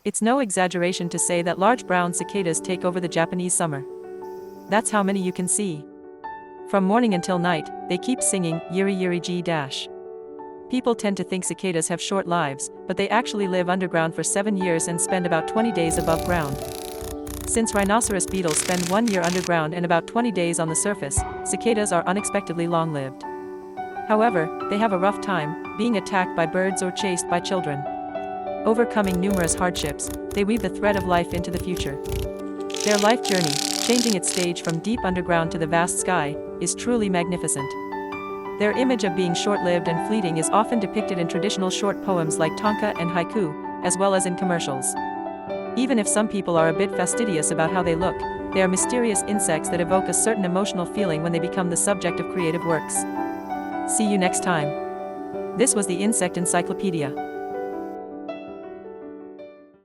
It's no exaggeration to say that large brown cicadas take over the Japanese summer. That's how many you can see. From morning until night, they keep singing, yiri yiri ji dash. People tend to think cicadas have short lives, but they actually live underground for 7 years and spend about 20 days above ground. Since rhinoceros beetles spend 1 year underground and about 20 days on the surface, cicadas are unexpectedly long-lived. However, they have a rough time, being attacked by birds or chased by children. Overcoming numerous hardships, they weave the thread of life into the future. Their life journey, changing its stage from deep underground to the vast sky, is truly magnificent. Their image of being short-lived and fleeting is often depicted in traditional short poems like tanka and haiku, as well as in commercials. Even if some people are a bit fastidious about how they look, they are mysterious insects that evoke a certain emotional feeling when they become the subject of creative works. See you next time. This was the Insect Encyclopedia.